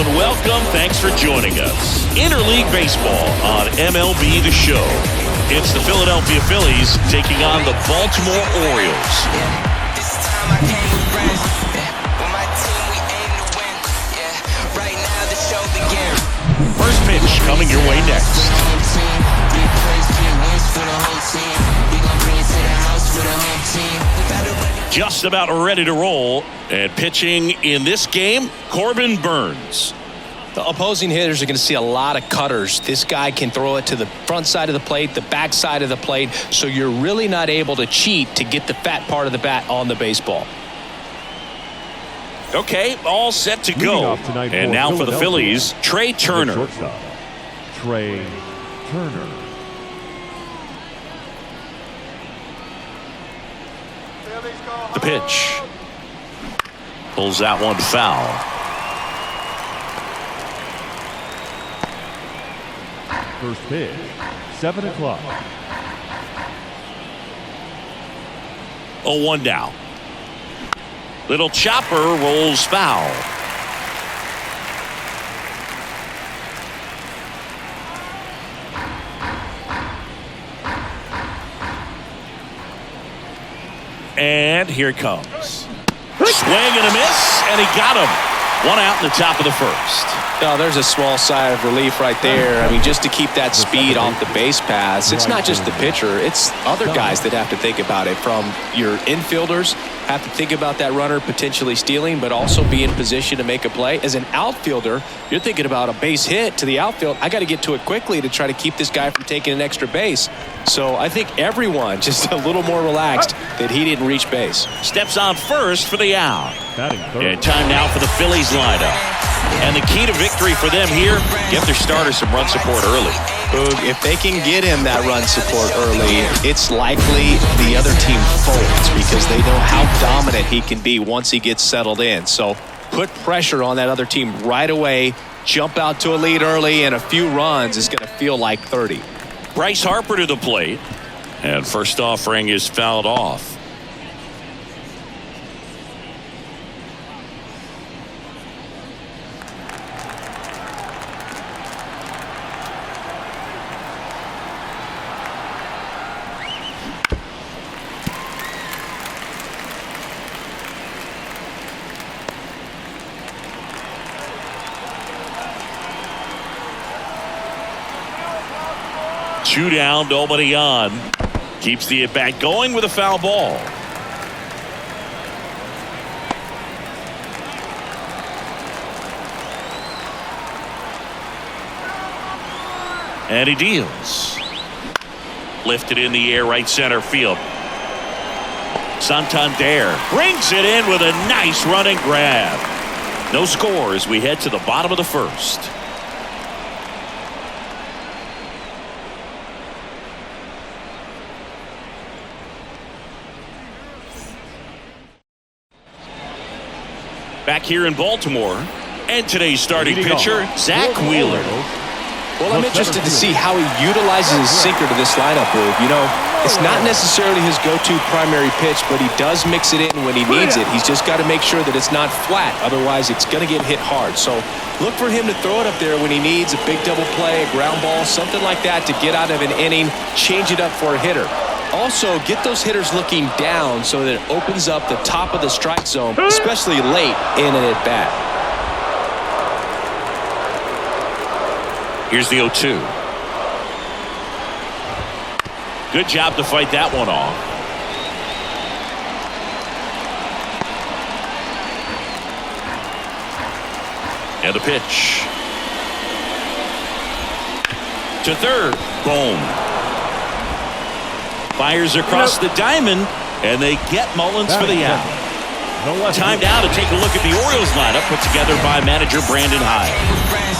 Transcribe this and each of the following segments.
and welcome. Thanks for joining us. Interleague Baseball on MLB The Show. It's the Philadelphia Phillies taking on the Baltimore Orioles. First pitch coming your way next. Just about ready to roll, and pitching in this game, Corbin Burnes. The opposing hitters are going to see a lot of cutters. This guy can throw it to the front side of the plate, the back side of the plate, so you're really not able to cheat to get the fat part of the bat on the baseball. Okay, all set to go. And now for the Phillies, Trey Turner. Trey Turner. The pitch. Pulls that one foul. First pitch, 7 o'clock. 0-1 down. Little chopper rolls foul. And here it comes. Swing and a miss, and he got him. 1 out in the top of the first. Oh, there's a small sigh of relief right there. I mean, just to keep that speed off the base paths. It's not just the pitcher. It's other guys that have to think about it. From your infielders have to think about that runner potentially stealing, but also be in position to make a play. As an outfielder, you're thinking about a base hit to the outfield. I got to get to it quickly to try to keep this guy from taking an extra base. So I think everyone just a little more relaxed that he didn't reach base. Steps on first for the out. And time now for the Phillies lineup. And the key to victory for them here, get their starter some run support early. Boog, if they can get him that run support early, it's likely the other team folds because they know how dominant he can be once he gets settled in. So put pressure on that other team right away, jump out to a lead early, and a few runs is going to feel like 30. Bryce Harper to the plate. And first offering is fouled off. Two down, nobody on. Keeps the at-bat going with a foul ball. And he deals. Lifted in the air, right center field. Santander brings it in with a nice running grab. No score as we head to the bottom of the first. Back here in Baltimore, and today's starting pitcher, Zach Wheeler. Well, I'm interested to see how he utilizes his sinker to this lineup, Boog. You know, it's not necessarily his go-to primary pitch, but he does mix it in when he needs it. He's just got to make sure that it's not flat. Otherwise, it's going to get hit hard. So look for him to throw it up there when he needs a big double play, a ground ball, something like that to get out of an inning, change it up for a hitter. Also, get those hitters looking down so that it opens up the top of the strike zone, especially late in an at-bat. Here's the 0-2. Good job to fight that one off. And the pitch. To third. Boom. Fires across the diamond, and they get Mullins for the out. Time now to take a look at the Orioles lineup put together by manager Brandon Hyde.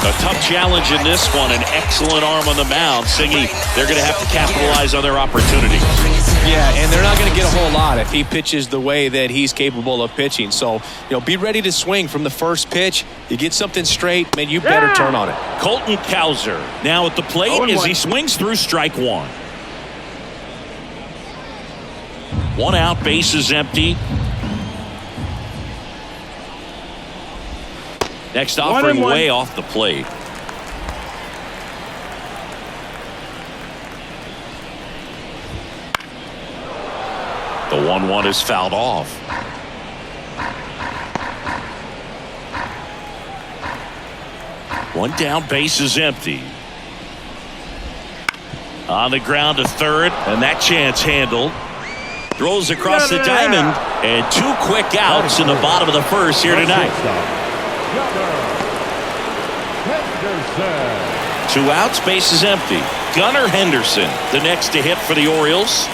A tough challenge in this one, an excellent arm on the mound. Singy, they're going to have to capitalize on their opportunities. Yeah, and they're not going to get a whole lot if he pitches the way that he's capable of pitching. So, be ready to swing from the first pitch. You get something straight, man, you better turn on it. Colton Cowser now at the plate as he swings through strike one. 1 out, base is empty. Next offering way off the plate. The 1-1 is fouled off. One down, base is empty. On the ground to third, and that chance handled. Throws across the diamond, and 2 quick outs in the bottom of the first here tonight. 2 outs, base is empty. Gunnar Henderson, the next to hit for the Orioles.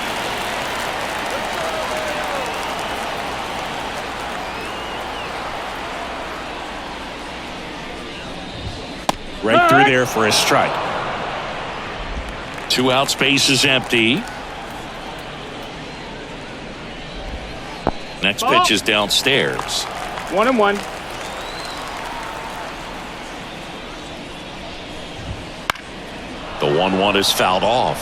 Right through there for a strike. 2 outs, base is empty. Next pitch is downstairs. 1-1. The 1-1 is fouled off.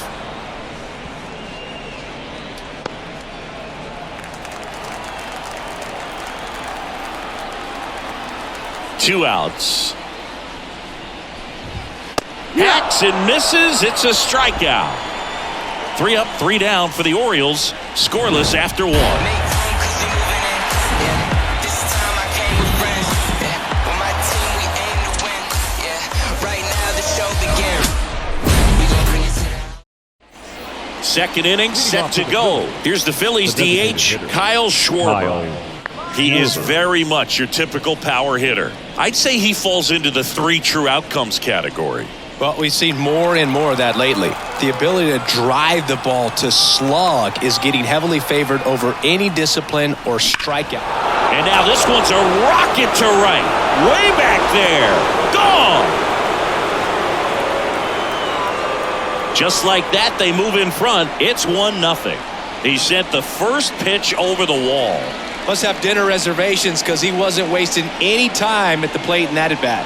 Two outs. Hacks and misses. It's a strikeout. 3 up, 3 down for the Orioles. Scoreless after 1. Second inning set to go. Here's the Phillies DH, Kyle Schwarber. He is very much your typical power hitter. I'd say he falls into the 3 true outcomes category. Well, we've seen more and more of that lately. The ability to drive the ball to slug is getting heavily favored over any discipline or strikeout. And now this one's a rocket to right. Way back there. Gone. Just like that, they move in front. It's 1-0. He sent the first pitch over the wall. Must have dinner reservations because he wasn't wasting any time at the plate in that at-bat.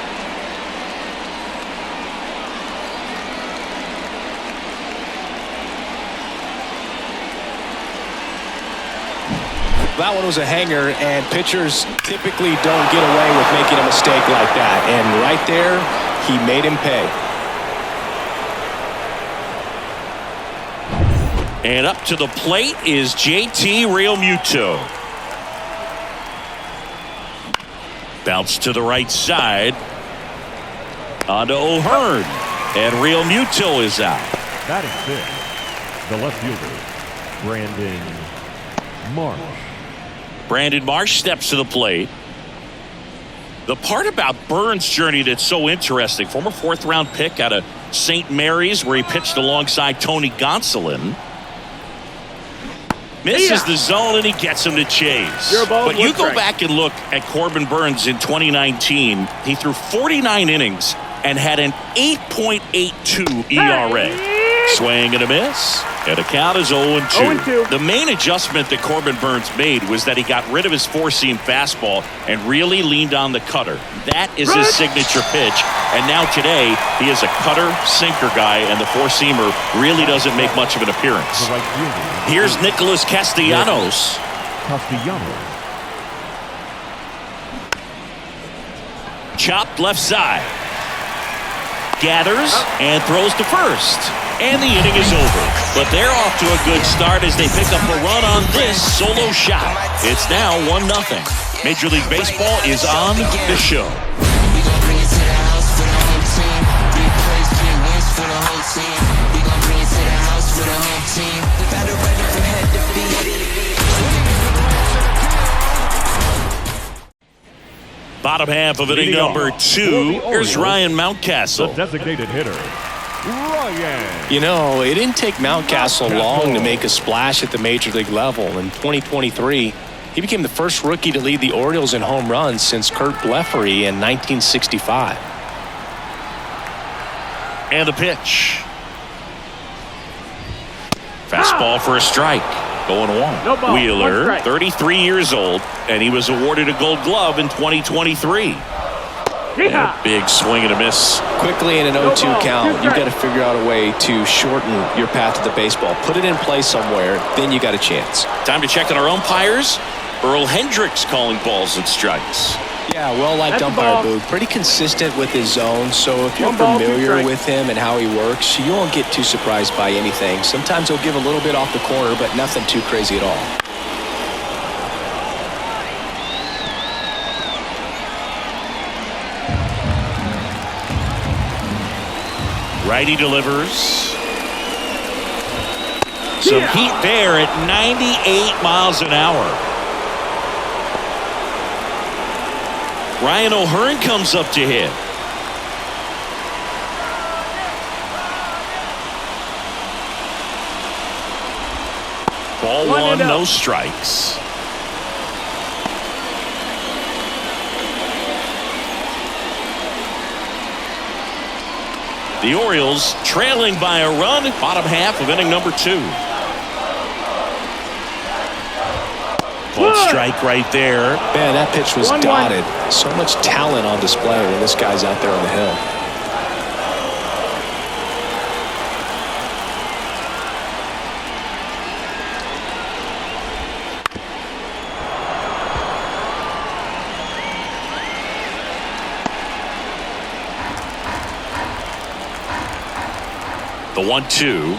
That one was a hanger, and pitchers typically don't get away with making a mistake like that. And right there, he made him pay. And up to the plate is JT Realmuto. Bounce to the right side. On to O'Hearn. And Realmuto is out. Batting fifth, the left fielder, Brandon Marsh. Brandon Marsh steps to the plate. The part about Burns' journey that's so interesting, former 4th-round pick out of St. Mary's where he pitched alongside Tony Gonsolin. Misses the zone and he gets him to chase. But you go back and look at Corbin Burns in 2019. He threw 49 innings and had an 8.82 ERA. Swing and a miss. And the count is 0-2. The main adjustment that Corbin Burns made was that he got rid of his 4-seam fastball and really leaned on the cutter. That is his signature pitch. And now today, he is a cutter sinker guy, and the 4-seamer really doesn't make much of an appearance. Here's Nicholas Castellanos. Chopped left side. Gathers and throws to first. And the inning is over. But they're off to a good start as they pick up a run on this solo shot. It's now 1-0. Major League Baseball is on the show. Bottom half of inning number 2. Here's Ryan Mountcastle. The designated hitter, Ryan. You know, it didn't take Mountcastle long to make a splash at the major league level. In 2023, he became the first rookie to lead the Orioles in home runs since Kurt Blefary in 1965. And the pitch. Fastball for a strike. Going 1. Wheeler, 33 years old, and he was awarded a Gold Glove in 2023. And a big swing and a miss. Quickly in an 0-2 count, you've got to figure out a way to shorten your path to the baseball. Put it in play somewhere, then you got a chance. Time to check on our umpires. Earl Hendricks calling balls and strikes. Yeah, well-liked umpire, Boog. Pretty consistent with his zone, so if you're familiar with him and how he works, you won't get too surprised by anything. Sometimes he'll give a little bit off the corner, but nothing too crazy at all. Righty delivers. Some heat there at 98 miles an hour. Ryan O'Hearn comes up to hit. Ball one, no strikes. The Orioles trailing by a run, bottom half of inning number 2. Called strike right there. Man, that pitch was dotted. So much talent on display when this guy's out there on the hill. The 1-2.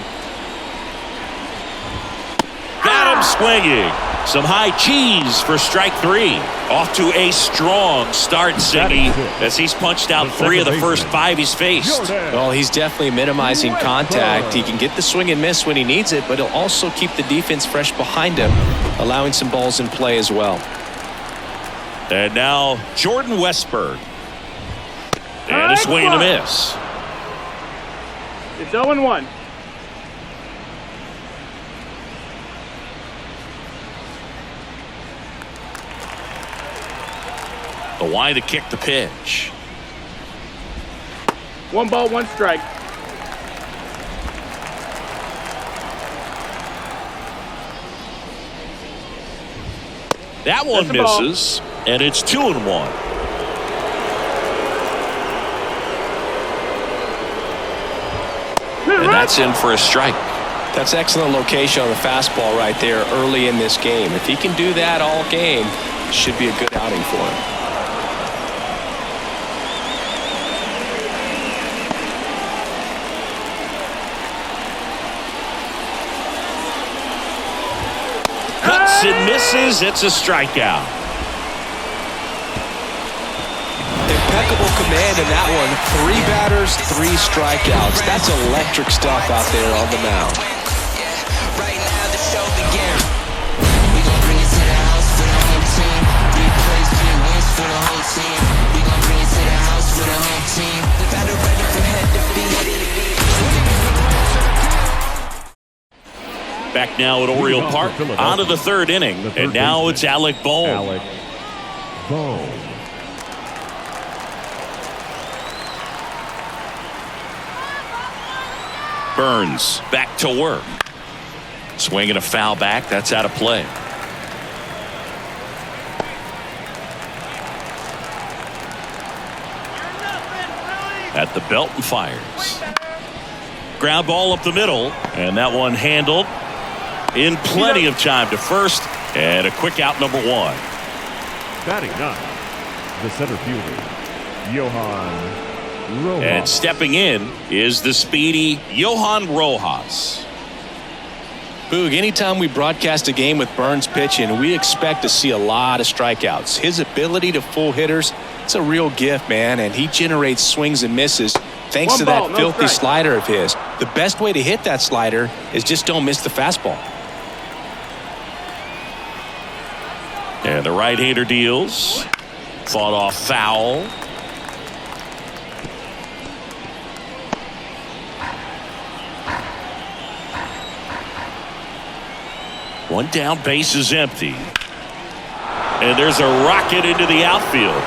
Got him swinging. Some high cheese for strike 3. Off to a strong start, Siggy, as he's punched out 3 of the first 5 he's faced. Well, he's definitely minimizing contact. He can get the swing and miss when he needs it, but he'll also keep the defense fresh behind him, allowing some balls in play as well. And now Jordan Westburg. And a swing and a miss. It's 0-1. The Y to kick the pitch. 1 ball, 1 strike. That one misses, and it's 2-1. And that's in for a strike. That's excellent location on the fastball right there early in this game. If he can do that all game, it should be a good outing for him. Cuts and misses. It's a strikeout. Impeccable command in that one. 3 batters, 3 strikeouts. That's electric stuff out there on the mound. Right now the show begins. We gon' bring it to the house for the home team. 3 plays, 3 wins for the whole team. We gon' bring it to the house for the home team. The battle ready from head to feet. Back now at Oriole Park, on to the 3rd inning, and now it's Alec Bohm. Burns back to work. Swinging a foul back. That's out of play. At the belt and fires. Ground ball up the middle, and that one handled in plenty of time to first, and a quick out, number 1. Batting 9, the center fielder, Johan Rojas. And stepping in is the speedy Johan Rojas. Boog, anytime we broadcast a game with Burns pitching, we expect to see a lot of strikeouts. His ability to fool hitters, it's a real gift, man, and he generates swings and misses thanks to that filthy slider of his. The best way to hit that slider is just don't miss the fastball. And the right-hander deals. Fought off foul. One down, base is empty. And there's a rocket into the outfield.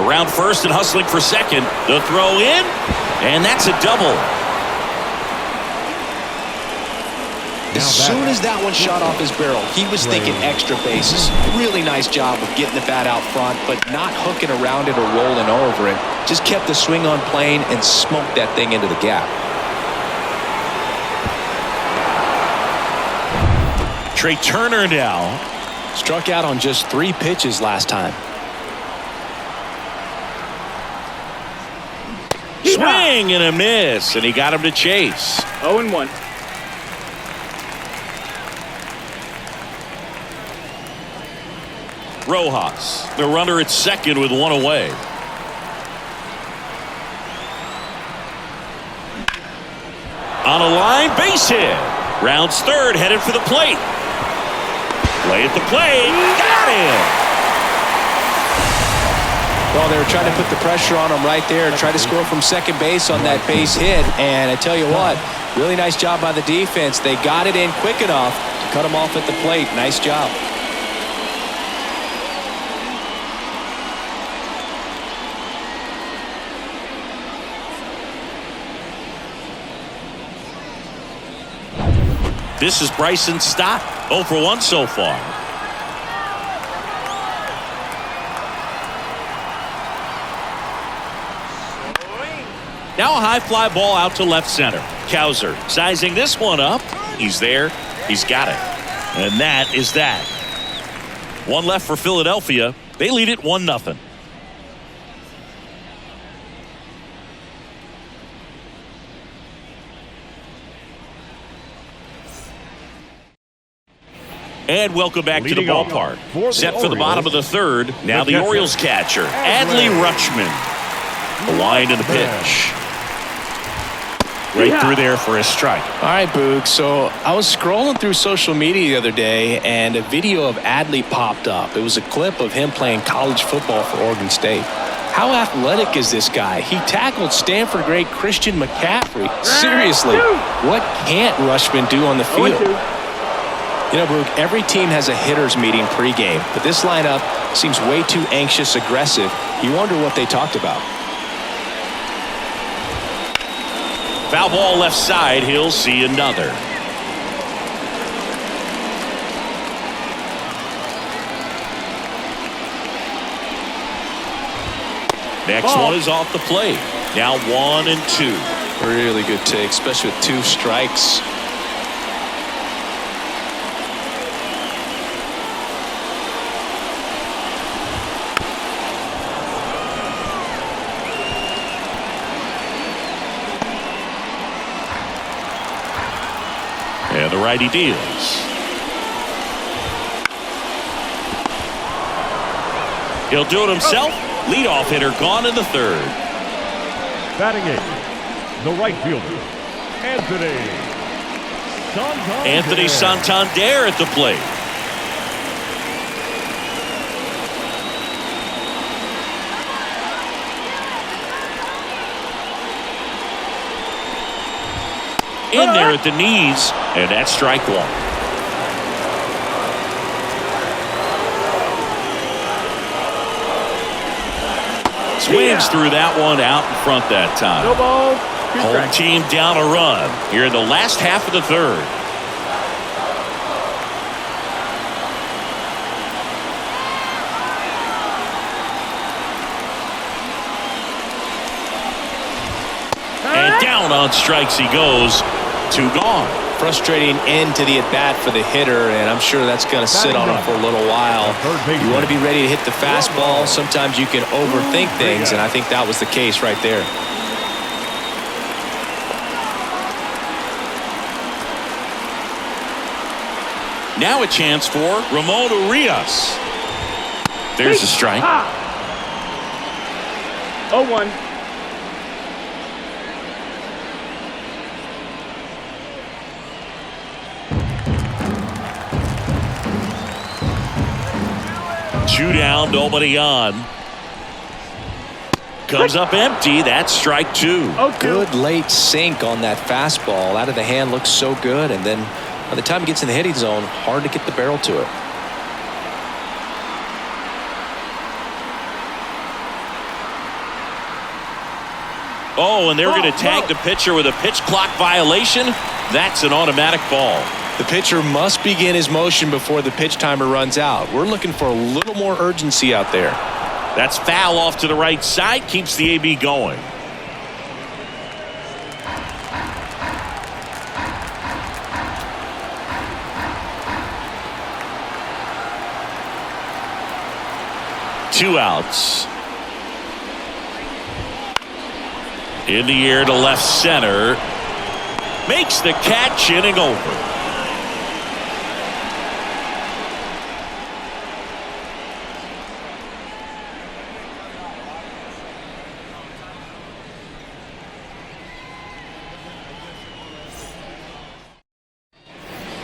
Around first and hustling for second. The throw in, and that's a double. As soon as that one shot off his barrel, he was thinking extra bases. Really nice job of getting the bat out front, but not hooking around it or rolling over it. Just kept the swing on plane and smoked that thing into the gap. Trey Turner now. Struck out on just 3 pitches last time. Swing and a miss, and he got him to chase. 0-1. Rojas, the runner at second with one away. On a line, base hit. Rounds third, headed for the plate. Play at the plate. Got him. Well, they were trying to put the pressure on him right there and try to score from second base on that base hit. And I tell you what, really nice job by the defense. They got it in quick enough to cut him off at the plate. Nice job. This is Bryson Stott, 0 for 1 so far. Now a high fly ball out to left center. Cowser sizing this one up. He's there. He's got it. And that is that. One left for Philadelphia. They lead it 1-0. And welcome back to the ballpark. Set for the bottom of the third. Now the Orioles catcher, Adley Rutschman. The line and the pitch. Right through there for a strike. All right, Boog. So I was scrolling through social media the other day, and a video of Adley popped up. It was a clip of him playing college football for Oregon State. How athletic is this guy? He tackled Stanford great Christian McCaffrey. Seriously, what can't Rutschman do on the field? You know, Boog, every team has a hitters meeting pregame, but this lineup seems way too anxious, aggressive. You wonder what they talked about. Foul ball left side. He'll see another. Next one is off the plate. Now 1-2. Really good take, especially with 2 strikes. And the righty deals. He'll do it himself. Leadoff hitter gone in the third. Batting 8, the right fielder, Anthony Santander at the plate. In there at the knees, and that's strike 1. Swings through that one out in front that time. No ball. Home team down a run here in the last half of the third. And down on strikes he goes. 2 gone. Frustrating end to the at-bat for the hitter, and I'm sure that's going to sit on him for a little while. You want to be ready to hit the fastball. Sometimes you can overthink things, and I think that was the case right there. Now a chance for Ramon Urias. There's a strike. 0-1. Two down, nobody on. Comes up empty. That's strike 2. Good late sink on that fastball. Out of the hand looks so good, and then by the time he gets in the hitting zone, hard to get the barrel to it. Oh, and they're going to tag the pitcher with a pitch clock violation. That's an automatic ball. The pitcher must begin his motion before the pitch timer runs out. We're looking for a little more urgency out there. That's foul off to the right side. Keeps the AB going. Two outs. In the air to left center. Makes the catch, inning over.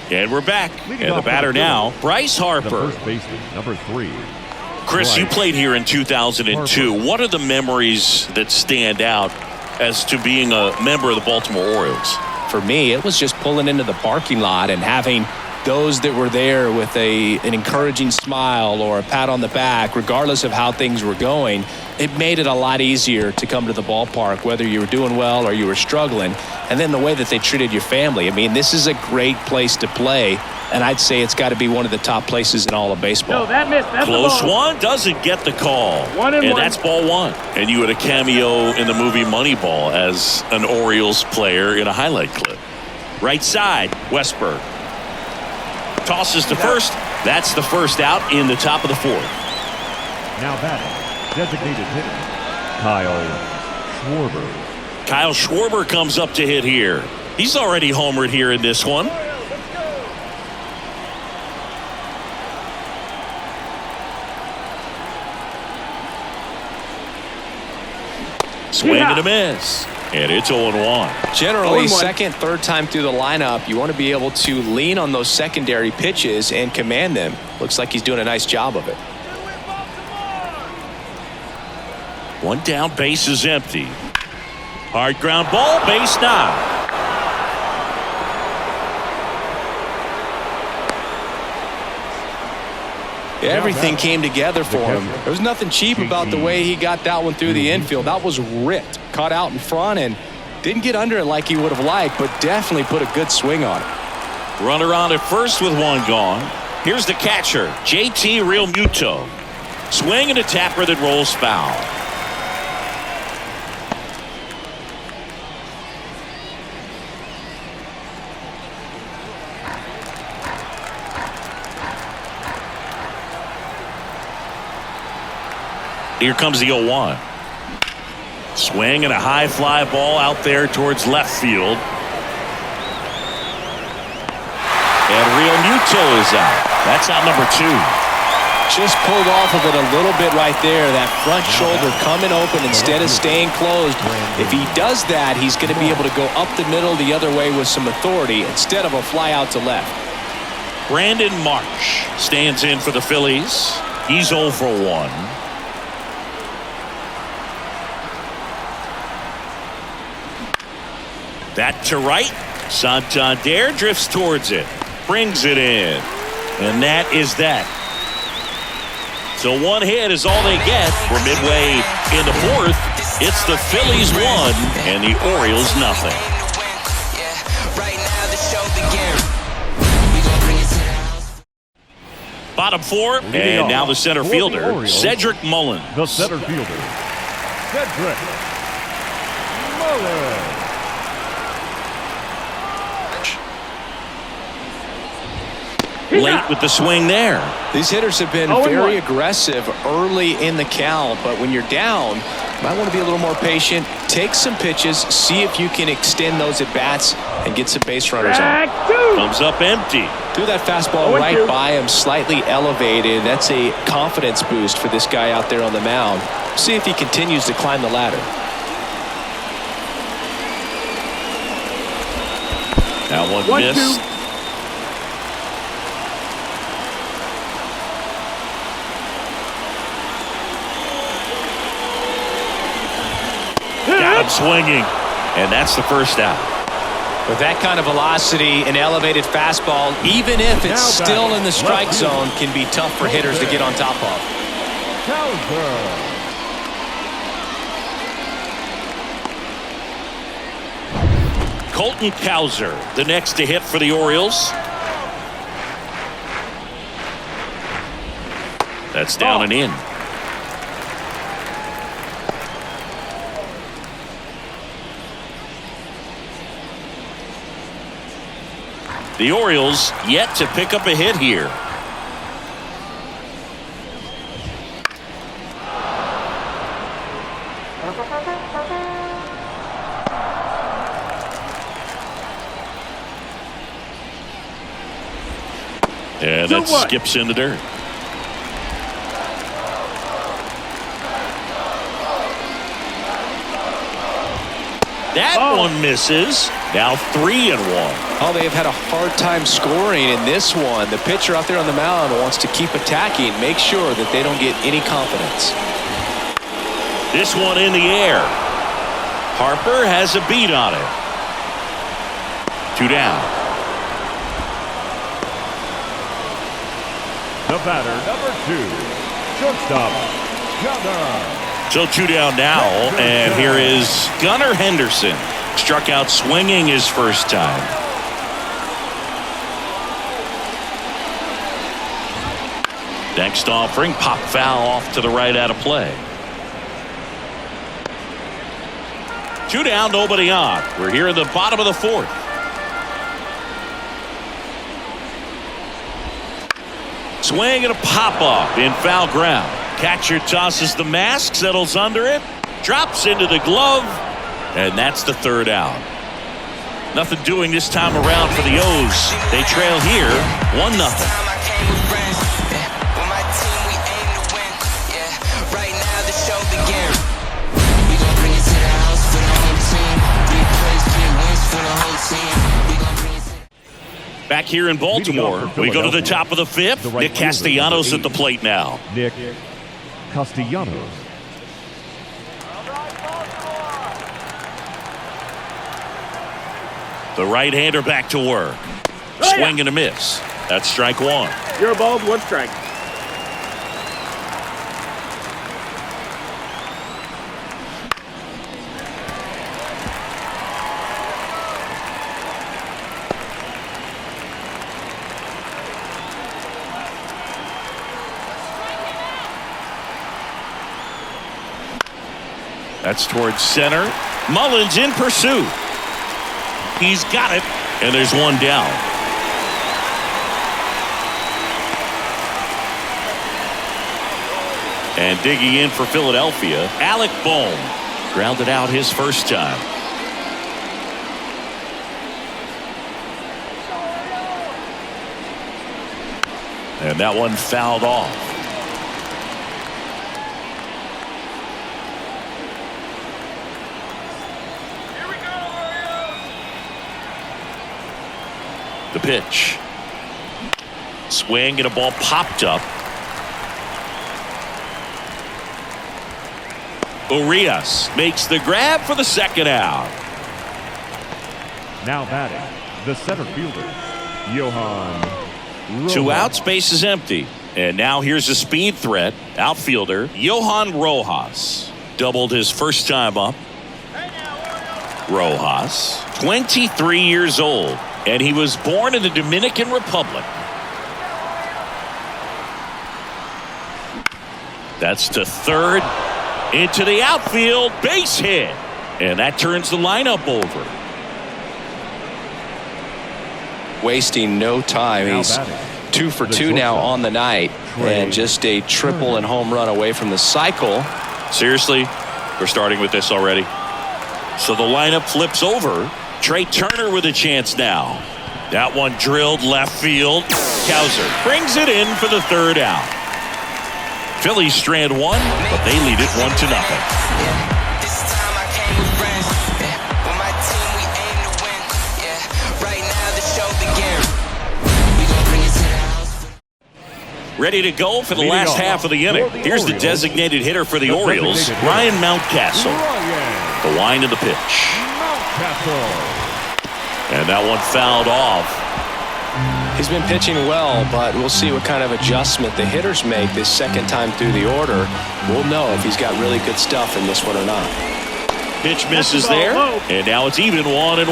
And we're back. And the batter now, Bryce Harper. The first baseman, number 3. Chris, you played here in 2002. Harper. What are the memories that stand out as to being a member of the Baltimore Orioles? For me, it was just pulling into the parking lot and having those that were there with an encouraging smile or a pat on the back, regardless of how things were going. It made it a lot easier to come to the ballpark, whether you were doing well or you were struggling. And then the way that they treated your family. I mean, this is a great place to play, and I'd say it's got to be one of the top places in all of baseball. No, that missed. That's Close the ball. one, doesn't get the call. And that's ball one. And you had a cameo in the movie Moneyball as an Orioles player in a highlight clip. Right side, Westberg. Tosses to first. That's the first out in the top of the 4th. Now batting, designated hitter, Kyle Schwarber. Kyle Schwarber comes up to hit here. He's already homered here in this one. Swing and a miss. And it's 0-1. Generally, second, third time through the lineup, you want to be able to lean on those secondary pitches and command them. Looks like he's doing a nice job of it. One down, base is empty. Hard ground ball, base now. Everything came together for him. There was nothing cheap about the way he got that one through the infield. That was ripped. Caught out in front and didn't get under it like he would have liked, but definitely put a good swing on it. Runner on at first with one gone. Here's the catcher, JT Realmuto. Swing and a tapper that rolls foul. Here comes the 0-1. Swing and a high fly ball out there towards left field. And Realmuto is out. That's out number 2. Just pulled off of it a little bit right there. That front shoulder coming open instead of staying closed. If he does that, he's going to be able to go up the middle the other way with some authority instead of a fly out to left. Brandon Marsh stands in for the Phillies. He's 0 for 1. That to right. Santander drifts towards it. Brings it in. And that is that. So one hit is all they get. We're midway in the 4th. It's the Phillies 1 and the Orioles nothing. Bottom 4, and now the center fielder, Cedric Mullins. The center fielder, Cedric Mullins. Late with the swing there. These hitters have been very aggressive early in the count, but when you're down, you might want to be a little more patient. Take some pitches, see if you can extend those at bats and get some base runners on. Comes up empty. Threw that fastball right by him, slightly elevated. That's a confidence boost for this guy out there on the mound. See if he continues to climb the ladder. That one missed. Got him swinging, and that's the first out. With that kind of velocity, an elevated fastball, even if it's still in the strike zone, can be tough for hitters to get on top of. Colton Cowser, the next to hit for the Orioles. That's down and in. The Orioles yet to pick up a hit here. And that skips in the dirt. That one misses. Now 3-1. Oh, they have had a hard time scoring in this one. The pitcher out there on the mound wants to keep attacking, make sure that they don't get any confidence. This one in the air. Harper has a beat on it. 2 down. The batter, number 2, shortstop, Gunnar. So 2 down now, and here is Gunnar Henderson. Struck out swinging his first time. Next offering, pop foul off to the right out of play. 2 down, nobody on. We're here in the bottom of the 4th. Swing and a pop-off in foul ground. Catcher tosses the mask, settles under it, drops into the glove, and that's the 3rd out. Nothing doing this time around for the O's. They trail here 1-0. Back here in Baltimore, we go to the top of the 5th. Nick Castellanos at the plate now. Nick Castellanos. The right-hander back to work. Swing and a miss. That's strike 1. You're balled, 1 strike. That's towards center. Mullins in pursuit. He's got it, and there's 1 down. And digging in for Philadelphia, Alec Bohm. Grounded out his first time. And that one fouled off. The pitch. Swing and a ball popped up. Urias makes the grab for the 2nd out. Now batting, the center fielder, Johan Rojas. 2 outs, base is empty. And now here's a speed threat. Outfielder Johan Rojas. Doubled his first time up. Rojas, 23 years old. And he was born in the Dominican Republic. That's to 3rd. Into the outfield. Base hit. And that turns the lineup over. Wasting no time. He's 2 for 2 now on the night. And just a triple and home run away from the cycle. Seriously? We're starting with this already? So the lineup flips over. Trey Turner with a chance now. That one drilled left field. Cowser brings it in for the 3rd out. Phillies strand 1, but they lead it 1-0. Ready to go for the last half of the inning. Here's the designated hitter for the Orioles, Ryan Mountcastle. The wind of the pitch. And that one fouled off. He's been pitching well, but we'll see what kind of adjustment the hitters make this 2nd time through the order. We'll know if he's got really good stuff in this one or not. Pitch misses there, and now it's even 1-1.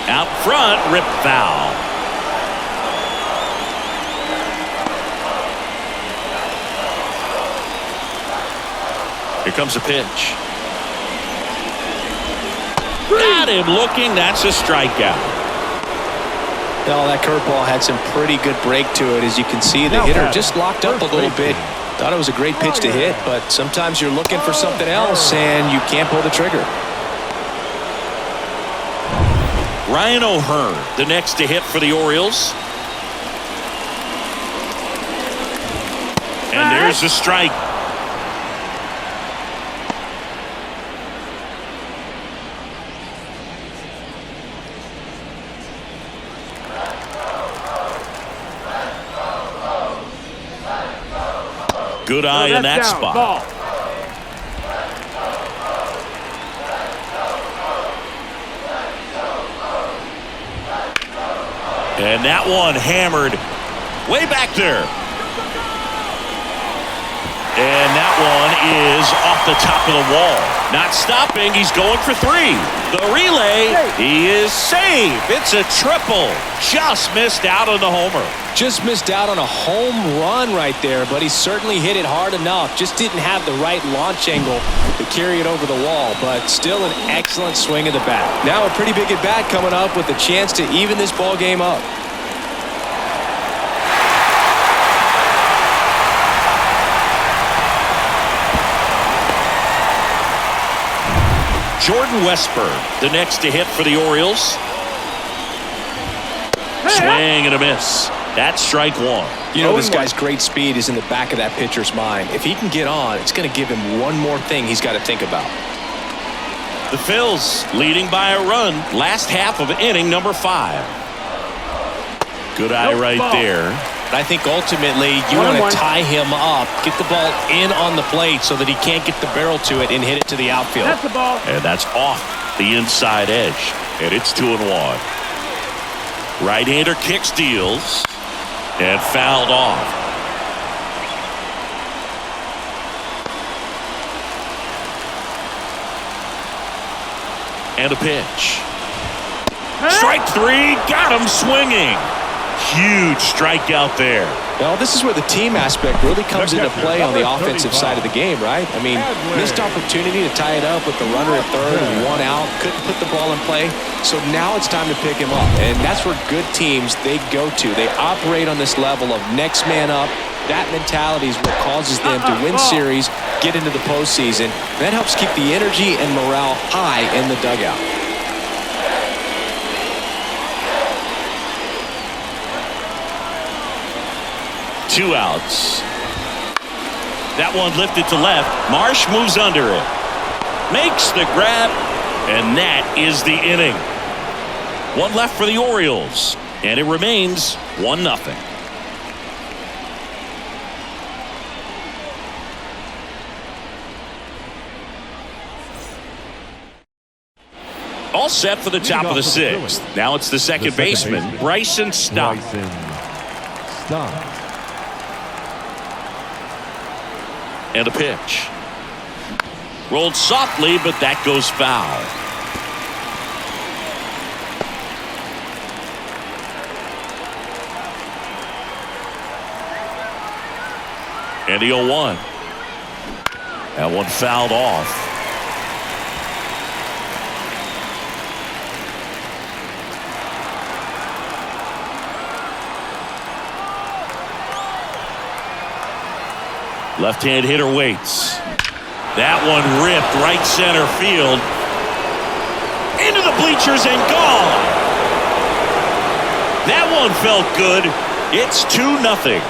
Out front, rip foul. Here comes a pitch. Got him looking. That's a strikeout. Well, that curveball had some pretty good break to it. As you can see, the hitter just locked up a little bit Thought it was a great pitch to hit, but sometimes you're looking for something else and you can't pull the trigger. Ryan O'Hearn, the next to hit for the Orioles. And there's a strike. Good eye in that spot. Ball. And that one hammered way back there. And that one is off the top of the wall. Not stopping. He's going for 3. The relay. He is safe. It's a triple. Just missed out on the homer. Just missed out on a home run right there, but he certainly hit it hard enough. Just didn't have the right launch angle to carry it over the wall, but still an excellent swing of the bat. Now a pretty big at bat coming up with a chance to even this ball game up. Jordan Westburg, the next to hit for the Orioles. Swing and a miss. That's strike 1. You know, this guy's great speed is in the back of that pitcher's mind. If he can get on, it's going to give him one more thing he's got to think about. The Phillies leading by a run. Last half of inning number 5. Good eye right there. But I think ultimately you want to tie him up, get the ball in on the plate so that he can't get the barrel to it and hit it to the outfield. That's the ball. And that's off the inside edge. And it's 2-1. Right-hander kick steals and fouled off. And a pitch. Strike 3, got him swinging. Huge strikeout there. Well, this is where the team aspect really comes into play on the offensive side of the game, right? I mean, missed opportunity to tie it up with the runner at third and 1 out. Couldn't put the ball in play. So now it's time to pick him up. And that's where good teams, they go to. They operate on this level of next man up. That mentality is what causes them to win series, get into the postseason. That helps keep the energy and morale high in the dugout. Two outs. That one lifted to left. Marsh moves under it. Makes the grab. And that is the inning. 1 left for the Orioles. And it remains 1-0. All set for the top of the 6th. Now it's the second baseman, Bryson Stott. And a pitch. Rolled softly, but that goes foul. And the 0-1. That one fouled off. Left-hand hitter waits. That one ripped right center field. Into the bleachers and gone. That one felt good. It's 2-0.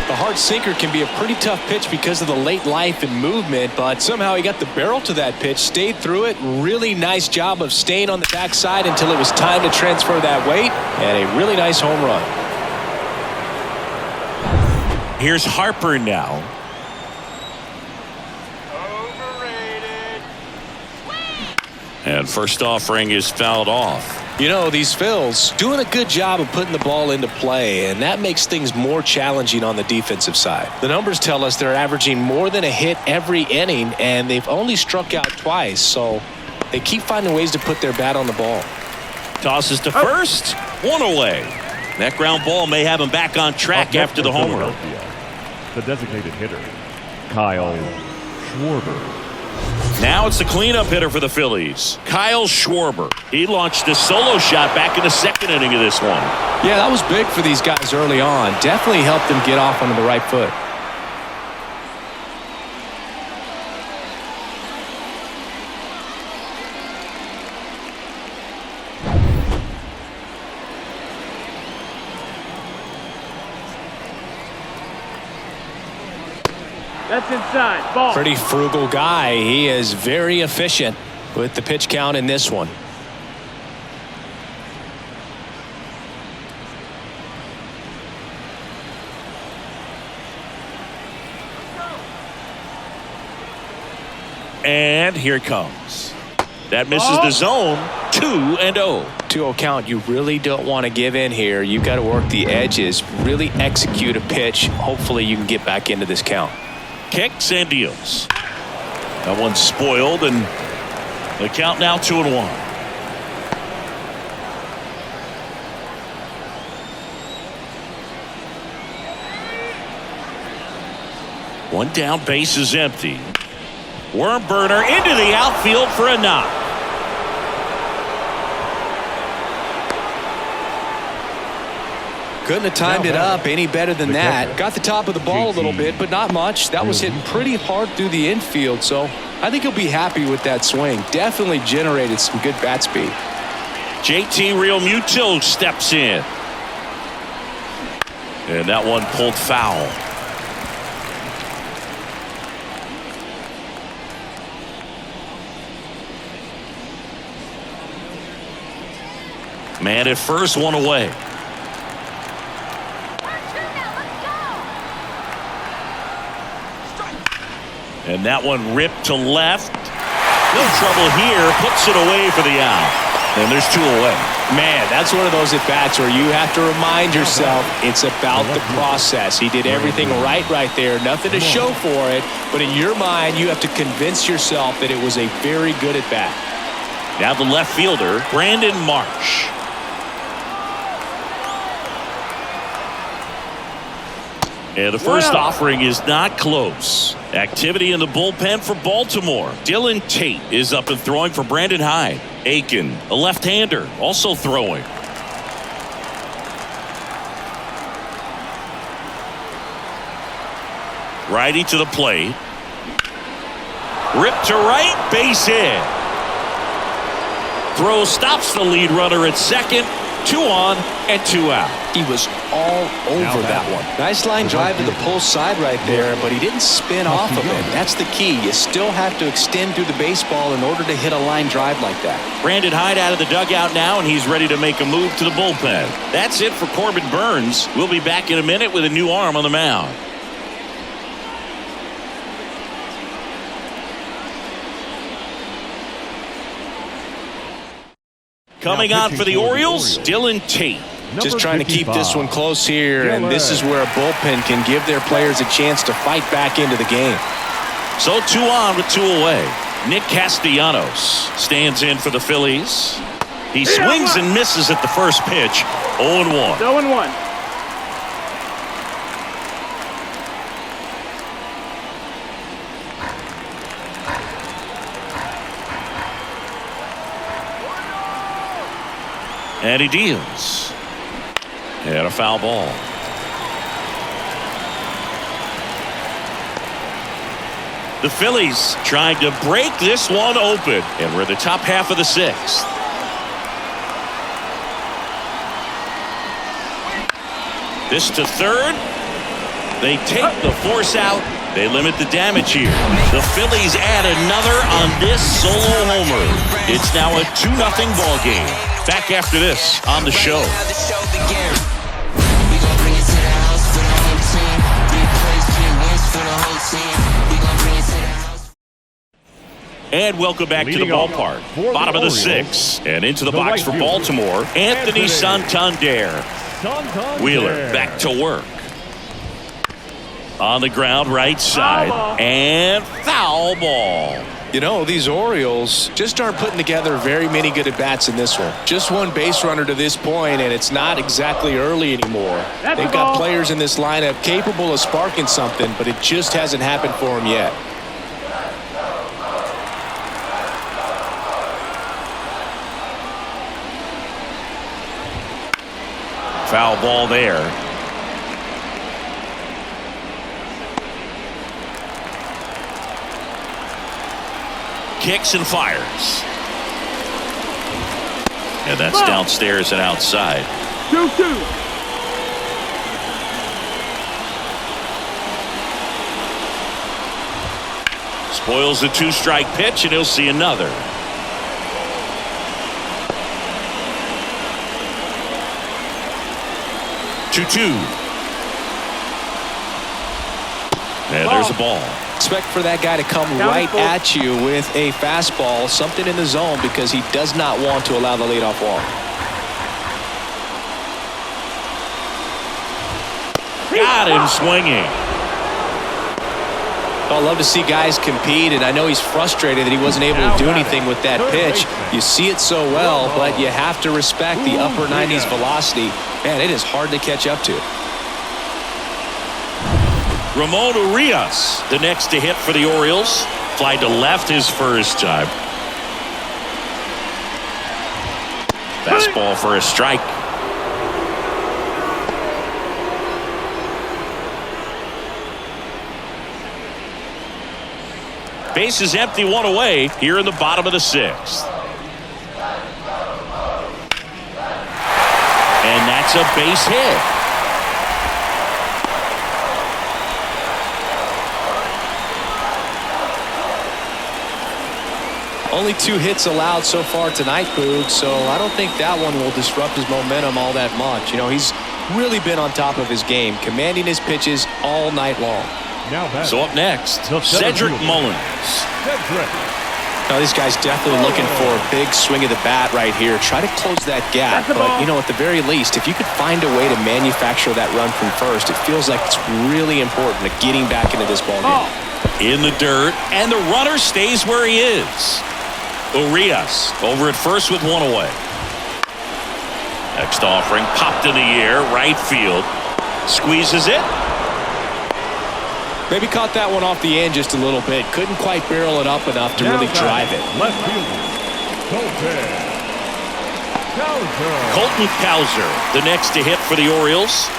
Hard sinker can be a pretty tough pitch because of the late life and movement, but somehow he got the barrel to that pitch, stayed through it. Really nice job of staying on the backside until it was time to transfer that weight, and a really nice home run. Here's Harper now. Overrated. And first offering is fouled off. You know, these Phils doing a good job of putting the ball into play, and that makes things more challenging on the defensive side. The numbers tell us they're averaging more than a hit every inning, and they've only struck out twice, so they keep finding ways to put their bat on the ball. Tosses to first, 1 away. That ground ball may have him back on track after the homer. The designated hitter, Kyle Schwarber. Now it's the cleanup hitter for the Phillies, Kyle Schwarber. He launched a solo shot back in the second inning of this one. Yeah, that was big for these guys early on. Definitely helped them get off onto the right foot. That's inside. Ball. Pretty frugal guy. He is very efficient with the pitch count in this one. And here it comes. That misses the zone. 2-0. 2-0 count. You really don't want to give in here. You've got to work the edges, really execute a pitch. Hopefully you can get back into this count. Kicks and deals. That one's spoiled, and the count now 2-1. One down, base is empty. Worm burner into the outfield for a knock. Couldn't have timed it up any better than that. Got the top of the ball a little bit, but not much. That was hitting pretty hard through the infield, so I think he'll be happy with that swing. Definitely generated some good bat speed. JT Realmuto steps in. And that one pulled foul. Man at first, one away. And that one ripped to left. No trouble here. Puts it away for the out. And there's 2 away. Man, that's one of those at-bats where you have to remind yourself it's about the process. He did everything right there. Nothing to show for it. But in your mind, you have to convince yourself that it was a very good at-bat. Now the left fielder, Brandon Marsh. And the first offering is not close. Activity in the bullpen for Baltimore. Dylan Tate is up and throwing for Brandon Hyde. Aiken, a left-hander, also throwing. Righty to the plate. Ripped to right, base hit. Throw stops the lead runner at second. 2 on and 2 out. He was all over that one. Nice line drive to the pull side right there, but he didn't spin off of it. That's the key. You still have to extend through the baseball in order to hit a line drive like that. Brandon Hyde out of the dugout now, and he's ready to make a move to the bullpen. That's it for Corbin Burns. We'll be back in a minute with a new arm on the mound. Coming on for the Orioles, Dylan Tate. Just trying to keep this one close here, and this is where a bullpen can give their players a chance to fight back into the game. So 2 on with 2 away. Nick Castellanos stands in for the Phillies. He swings and misses at the first pitch. 0-1. 0-1. And he deals. And a foul ball. The Phillies trying to break this one open. And we're in the top half of the 6th. This to third. They take the force out. They limit the damage here. The Phillies add another on this solo homer. It's now a 2-0 ball game. Back after this on the show. And welcome back to the ballpark. Bottom of the 6th. And into the box for Baltimore, Anthony Santander. Wheeler back to work. On the ground, right side. And foul ball. You know, these Orioles just aren't putting together very many good at-bats in this one. Just one base runner to this point, and it's not exactly early anymore. They've got players in this lineup capable of sparking something, but it just hasn't happened for them yet. Foul ball there. Kicks and fires. And that's downstairs and outside. 2-2. Spoils the 2-strike pitch, and he'll see another. And there's a ball. Expect for that guy to come right at you with a fastball, something in the zone, because he does not want to allow the leadoff walk. Got him swinging. I love to see guys compete, and I know he's frustrated that he wasn't able to do anything with that pitch. You see it so well, but you have to respect the upper 90s velocity. Man, it is hard to catch up to. Ramon Urias, the next to hit for the Orioles. Fly to left his first time. Fastball for a strike. Base is empty, one away here in the bottom of the 6th. And that's a base hit. Only 2 hits allowed so far tonight, Boog, so I don't think that one will disrupt his momentum all that much. You know, he's really been on top of his game, commanding his pitches all night long. So up next, Cedric Mullins. Now this guy's definitely looking for a big swing of the bat right here. Try to close that gap, but you know, at the very least, if you could find a way to manufacture that run from first, it feels like it's really important to getting back into this ball game. In the dirt, and the runner stays where he is. Urias over at first with one away. Next offering popped in the air, right field. Squeezes it. Maybe caught that one off the end just a little bit. Couldn't quite barrel it up enough to really drive it. Left fielder, Colton Cowser, the next to hit for the Orioles.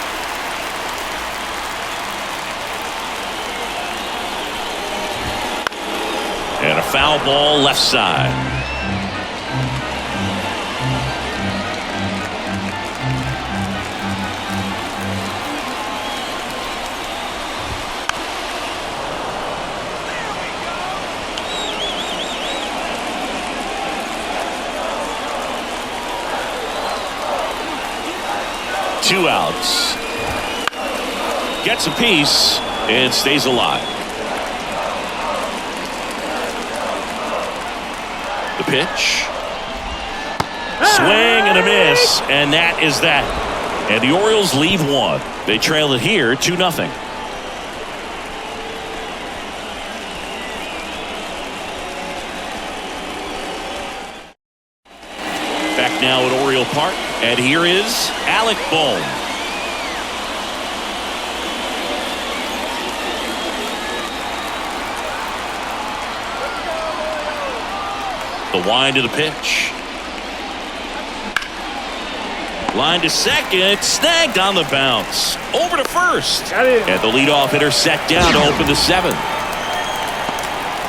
And a foul ball left side. Two outs. Gets a piece and stays alive. The pitch. Swing and a miss, and that is that. And the Orioles leave one. They trail it here 2-0. Back now at Oriole Park, and here is Alec Bohm. The wind of the pitch. Line to second, snagged on the bounce. Over to first. And the leadoff hitter set down to open the 7th.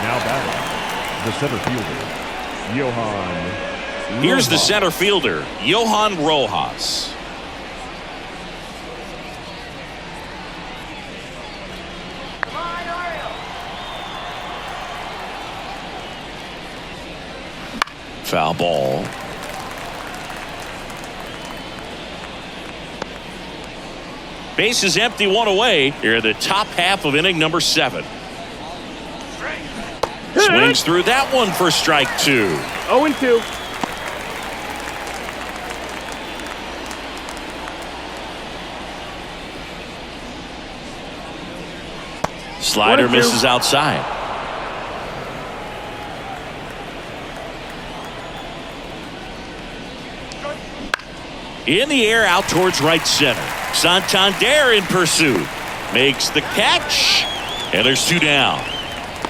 Now batting, the center fielder, Johan. Here's the center fielder, Johan Rojas. Foul ball. Base is empty, one away here in the top half of inning number 7. Swings through that one for strike 2. 0-2. Slider misses outside. In the air out towards right center. Santander in pursuit. Makes the catch. And there's 2 down.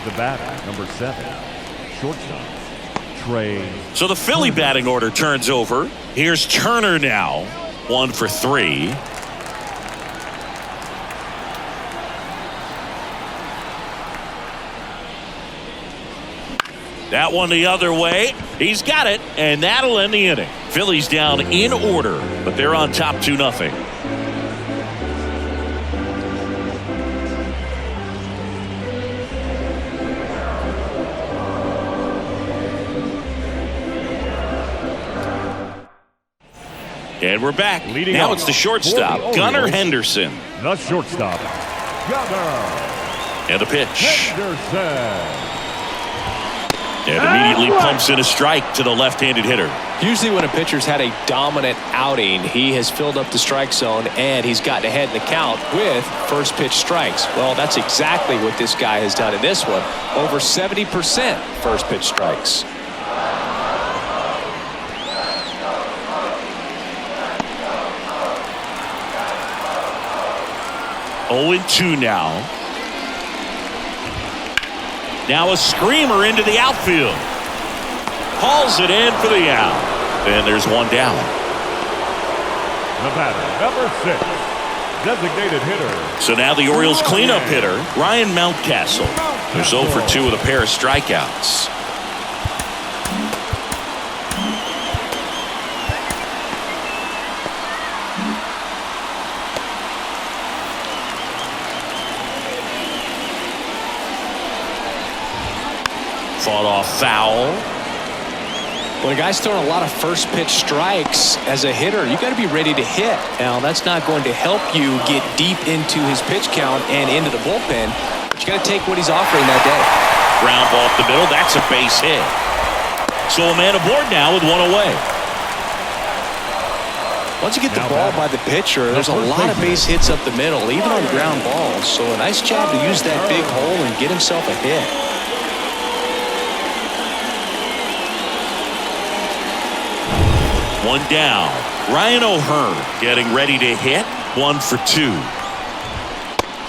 The batter, number 7, shortstop, Trey. So the Philly batting order turns over. Here's Turner now. 1 for 3. That one the other way. He's got it, and that'll end the inning. Phillies down in order, but they're on top 2-0. And we're back. Leading now off it's the shortstop, Gunnar Henderson. The shortstop, Gunnar. And the pitch. Henderson. And immediately pumps in a strike to the left-handed hitter. Usually when a pitcher's had a dominant outing, he has filled up the strike zone and he's gotten ahead in the count with first pitch strikes. Well, that's exactly what this guy has done in this one. Over 70% first pitch strikes. Oh, 2 now. Now a screamer into the outfield. Hauls it in for the out. And there's 1 down. The batter, number 6, designated hitter. So now the Orioles cleanup hitter, Ryan Mountcastle. They're 0 for 2 with a pair of strikeouts. Fought off foul. When a guy's throwing a lot of first pitch strikes as a hitter, you got to be ready to hit. Now, that's not going to help you get deep into his pitch count and into the bullpen, but you got to take what he's offering that day. Ground ball up the middle. That's a base hit. So a man aboard now with 1 away. Once you get the ball by the pitcher, there's a lot of base hits up the middle, even on ground balls. So a nice job to use that big hole and get himself a hit. One down. Ryan O'Hearn getting ready to hit. 1 for 2.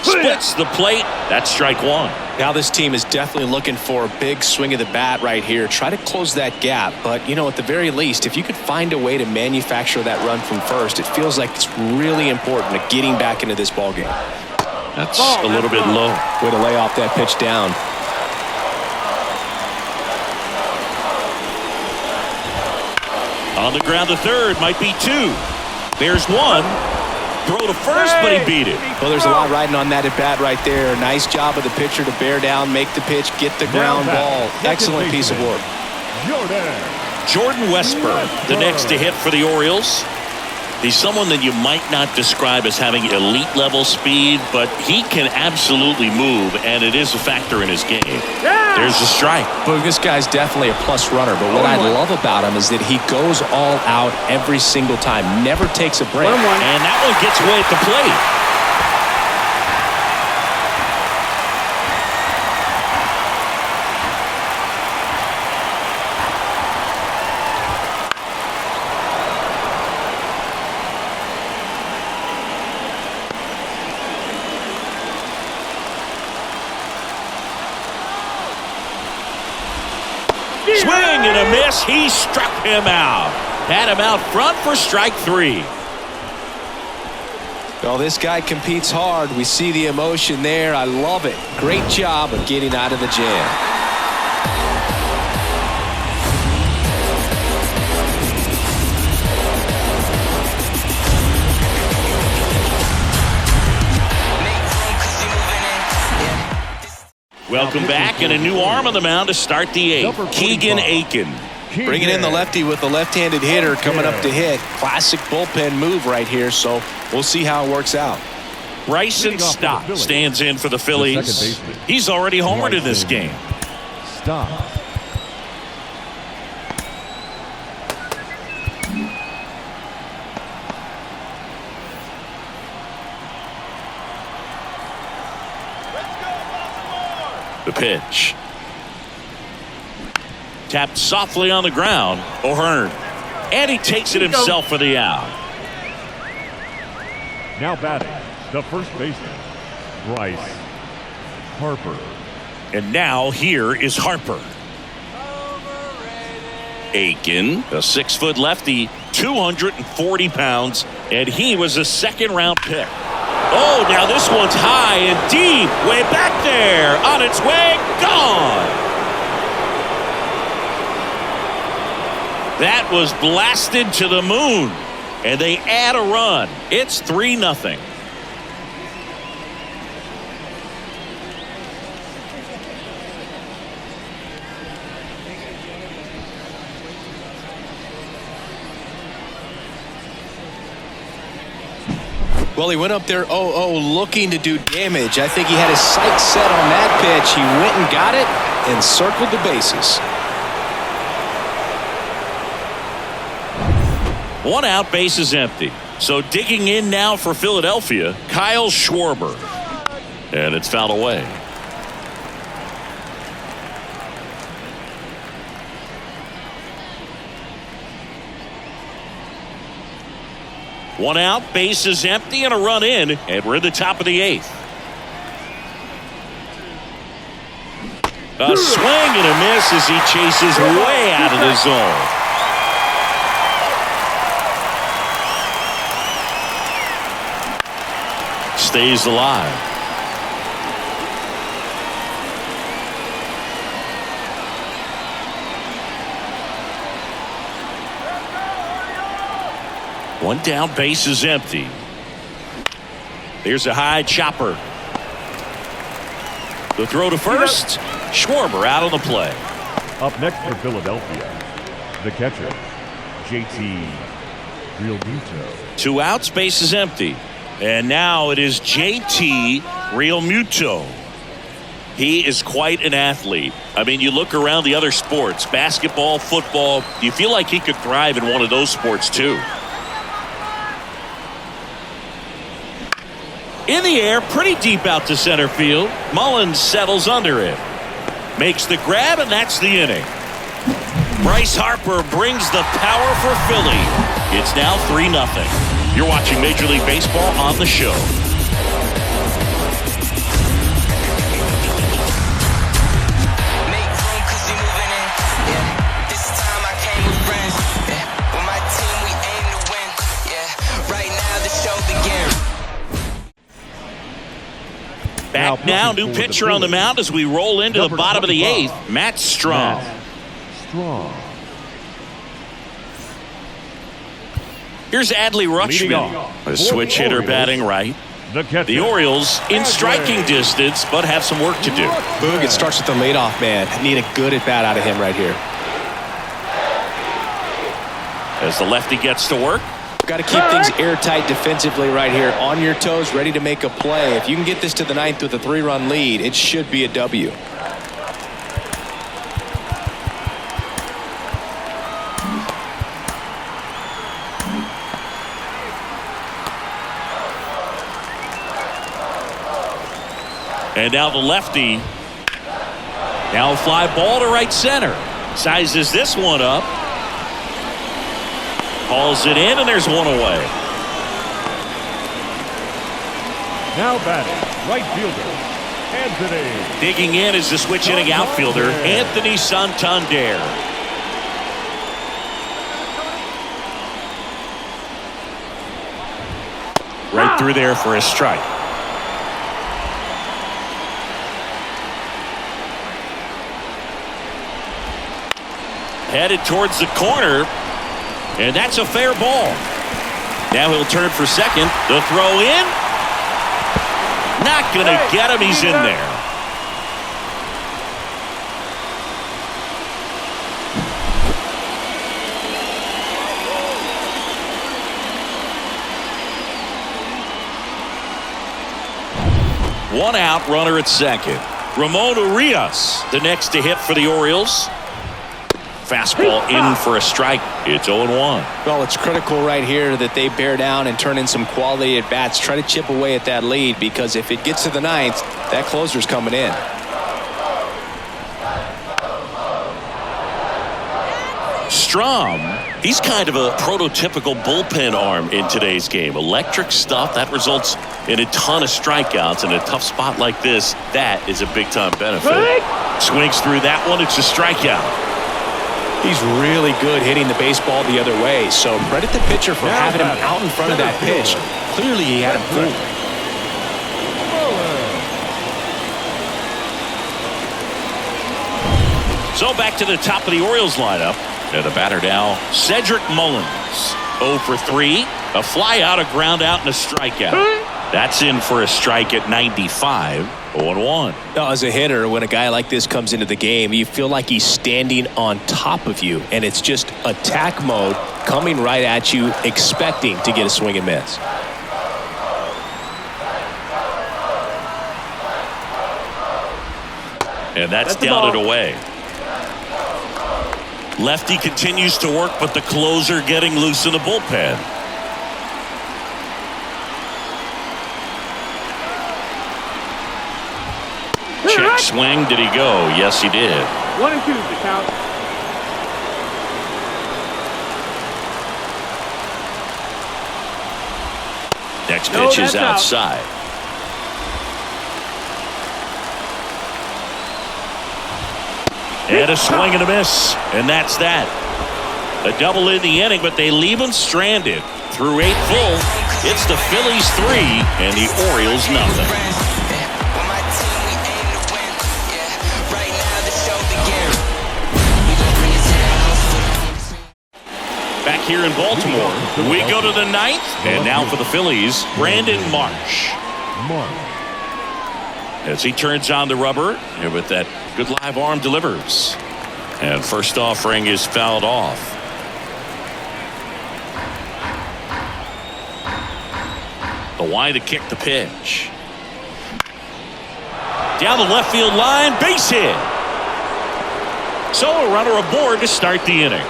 Splits the plate. That's strike 1. Now this team is definitely looking for a big swing of the bat right here. Try to close that gap. But, you know, at the very least, if you could find a way to manufacture that run from first, it feels like it's really important to getting back into this ballgame. That's a little bit low. Way to lay off that pitch down. On the ground to third, might be 2. There's 1. Throw to first, but he beat it. Well, there's a lot riding on that at bat right there. Nice job of the pitcher to bear down, make the pitch, get the ground ball. Excellent piece of work. Jordan Westburg, the next to hit for the Orioles. He's someone that you might not describe as having elite level speed, but he can absolutely move, and it is a factor in his game. There's a strike. But this guy's definitely a plus runner, but what I love about him is that he goes all out every single time, never takes a break. And that one gets away at the plate. Swing and a miss. He struck him out. Had him out front for strike 3. Well, this guy competes hard. We see the emotion there. I love it. Great job of getting out of the jam. Welcome back, and a new arm on the mound to start the 8th. Keegan Aiken. Bringing in the lefty with the left-handed hitter coming up to hit. Classic bullpen move right here, so we'll see how it works out. Bryson Stott stands in for the Phillies. He's already homered in this game. Stop. The pitch. Tapped softly on the ground. O'Hearn. And he takes it himself for the out. Now batting, the first baseman, Bryce Harper. And now here is Harper. Aiken, a 6-foot lefty, 240 pounds, and he was a second-round pick. Oh, now this one's high and deep, way back there, on its way, gone. That was blasted to the moon, and they add a run. It's 3-0. Well, he went up there 0-0 looking to do damage. I think he had his sights set on that pitch. He went and got it and circled the bases. 1 out, bases empty. So digging in now for Philadelphia, Kyle Schwarber. And it's fouled away. One out, bases empty, and a run in, and we're at the top of the 8th. A swing and a miss as he chases way out of the zone. Stays alive. One down, base is empty. There's a high chopper. The throw to first. Schwarber out on the play. Up next for Philadelphia, the catcher, JT Realmuto. 2 outs, base is empty. And now it is JT Realmuto. He is quite an athlete. I mean, you look around the other sports, basketball, football, you feel like he could thrive in one of those sports too. In the air, pretty deep out to center field. Mullins settles under it. Makes the grab, and that's the inning. Bryce Harper brings the power for Philly. It's now 3-0. You're watching Major League Baseball on the show. Make room 'cause we moving in. Yeah. This time I came with friends. Yeah. With my team we aim to win. Yeah. Right now the show begins. Back now, new pitcher on the mound as we roll into the bottom of the 8th. Matt Strong. Here's Adley Rutschman, a switch hitter batting right. The Orioles in striking distance, but have some work to do. Boog, it starts with the leadoff man. Need a good at bat out of him right here. As the lefty gets to work. Got to keep things airtight defensively right here. On your toes, ready to make a play. If you can get this to the 9th with a 3-run lead, it should be a W. And now the lefty. Now a fly ball to right center. Sizes this one up. Calls it in, and there's one away. Now batting, right fielder, Anthony. Digging in is the switch hitting outfielder, Anthony Santander. Right through there for a strike. Headed towards the corner. And that's a fair ball. Now he'll turn for second. The throw in. Not going to get him. He's in there. One out, runner at second. Ramon Urias, the next to hit for the Orioles. Fastball in for a strike. It's 0-1. Well, it's critical right here that they bear down and turn in some quality at bats. Try to chip away at that lead, because if it gets to the 9th, that closer's coming in. Strom He's kind of a prototypical bullpen arm in today's game. Electric stuff that results in a ton of strikeouts. In a tough spot like this, that is a big-time benefit. Swings through that one. It's a strikeout. He's really good hitting the baseball the other way, so credit the pitcher for having him out in front of that pitch. Clearly, he had him fooled. So back to the top of the Orioles lineup. And the batter now, Cedric Mullins. 0 for 3. A fly out, a ground out, and a strikeout. That's in for a strike at 95. 0-1. As a hitter, when a guy like this comes into the game, you feel like he's standing on top of you, and it's just attack mode coming right at you, expecting to get a swing and miss. And that's down and away. Lefty continues to work, but the closer getting loose in the bullpen. Check swing. Did he go? Yes, he did. 1-2 the count. Next pitch is outside. And a swing and a miss. And that's that. A double in the inning, but they leave him stranded. Through 8 full, it's the Phillies 3 and the Orioles nothing. Back here in Baltimore, we go to the 9th. And now for the Phillies, Brandon Marsh. As he turns on the rubber, and with that good live arm delivers. And first offering is fouled off. The wide to kick the pitch. Down the left field line, base hit. So a runner aboard to start the inning.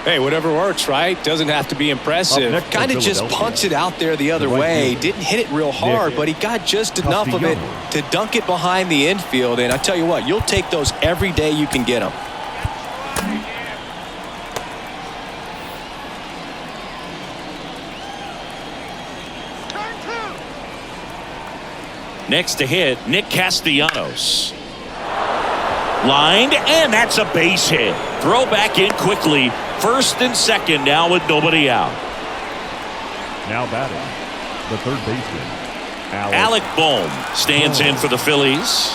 Hey, whatever works, right? Doesn't have to be impressive. Kind of just punts it out there the other way. Didn't hit it real hard, but he got just enough of it to dunk it behind the infield. And I tell you what, you'll take those every day you can get them. Next to hit, Nick Castellanos. Lined, and that's a base hit. Throw back in quickly. First and second now with nobody out. Now batting, the third baseman, Alec Bohm stands in for the Phillies.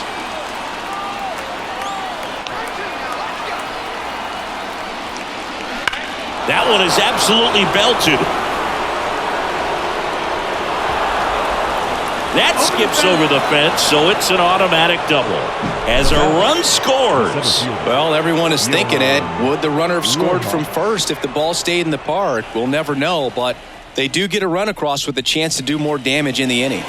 That one is absolutely belted. That skips over the fence, so it's an automatic double. As a run scores. Well, everyone is thinking it. Would the runner have scored from first if the ball stayed in the park? We'll never know, but they do get a run across with a chance to do more damage in the inning.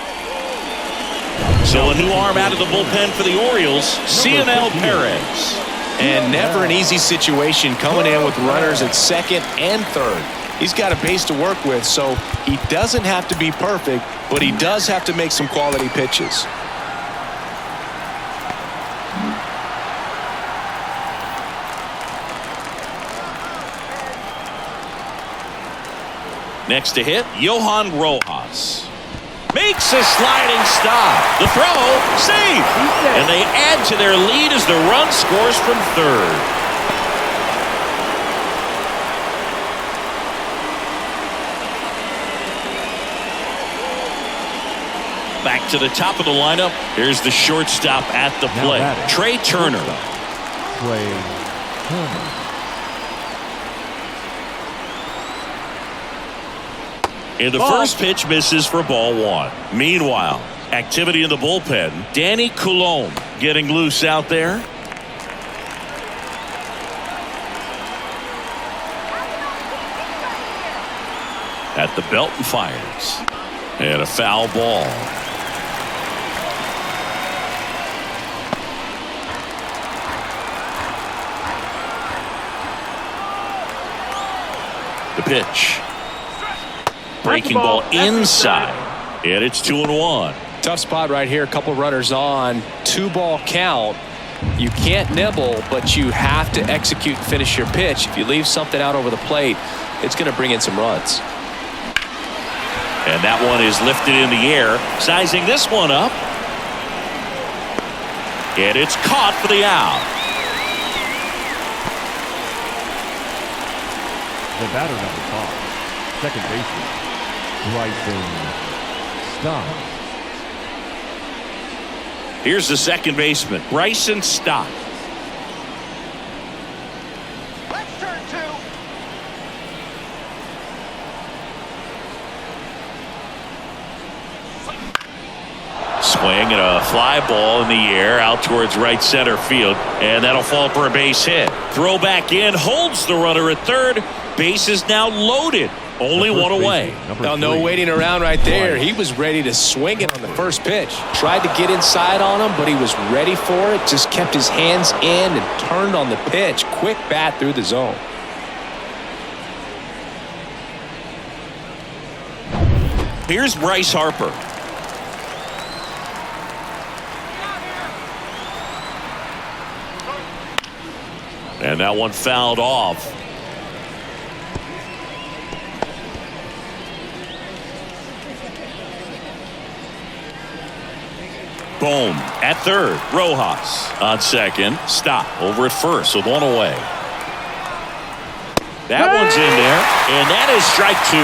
So a new arm out of the bullpen for the Orioles, Cionel Perez. And never an easy situation coming in with runners at second and third. He's got a base to work with, so he doesn't have to be perfect, but he does have to make some quality pitches. Next to hit, Johan Rojas. Makes a sliding stop. The throw, safe. And they add to their lead as the run scores from third. Back to the top of the lineup. Here's the shortstop at the plate, Trey Turner. And the first pitch misses for ball 1. Meanwhile, activity in the bullpen. Danny Coulombe getting loose out there. At the belt and fires. And a foul ball. The pitch. Breaking ball inside. And it's 2-1. Tough spot right here. A couple runners on. 2-ball count. You can't nibble, but you have to execute and finish your pitch. If you leave something out over the plate, it's going to bring in some runs. And that one is lifted in the air. Sizing this one up. And it's caught for the out. The batter number 5, second baseman, Bryson Stott. Here's the second baseman, Bryson Stott. Let's turn 2. Swing and a fly ball in the air out towards right center field, and that'll fall for a base hit. Throw back in, holds the runner at third. Base is now loaded. Only one away. No waiting around right there. He was ready to swing it on the first pitch. Tried to get inside on him, but he was ready for it. Just kept his hands in and turned on the pitch. Quick bat through the zone. Here's Bryce Harper. And that one fouled off. Bohm at third. Rojas on second. Stop over at first with one away. That one's in there, and that is strike 2.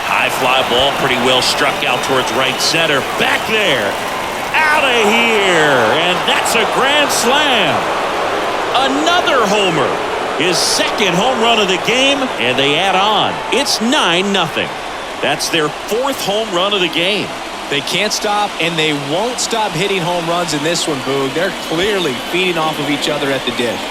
High fly ball, pretty well struck out towards right center. Back there. Out of here. And that's a grand slam. Another homer. His second home run of the game, and they add on. It's 9-0. That's their 4th home run of the game. They can't stop, and they won't stop hitting home runs in this one, Boog. They're clearly feeding off of each other at the dish.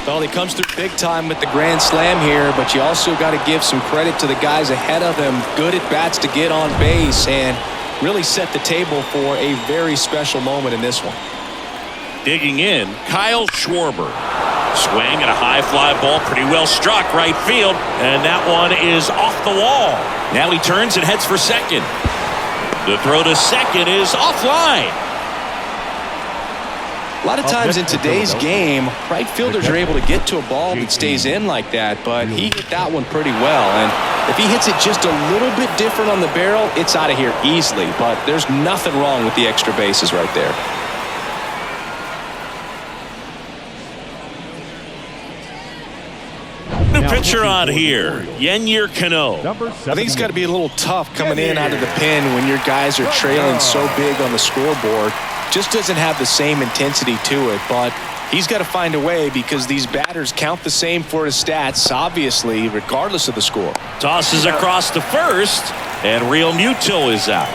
Well, he comes through big time with the grand slam here, but you also got to give some credit to the guys ahead of him. Good at bats to get on base and really set the table for a very special moment in this one. Digging in, Kyle Schwarber. Swing and a high fly ball, pretty well struck right field, and that one is off the wall. Now he turns and heads for second. The throw to second is offline. A lot of times in today's game, right fielders are able to get to a ball that stays in like that, but he hit that one pretty well. And if he hits it just a little bit different on the barrel, it's out of here easily. But there's nothing wrong with the extra bases right there. New pitcher on here, Yennier Cano. Number 7. I think it's got to be a little tough coming in out of the pen when your guys are trailing so big on the scoreboard. Just doesn't have the same intensity to it, but he's got to find a way because these batters count the same for his stats, obviously, regardless of the score. Tosses across to first, and Real Muto is out.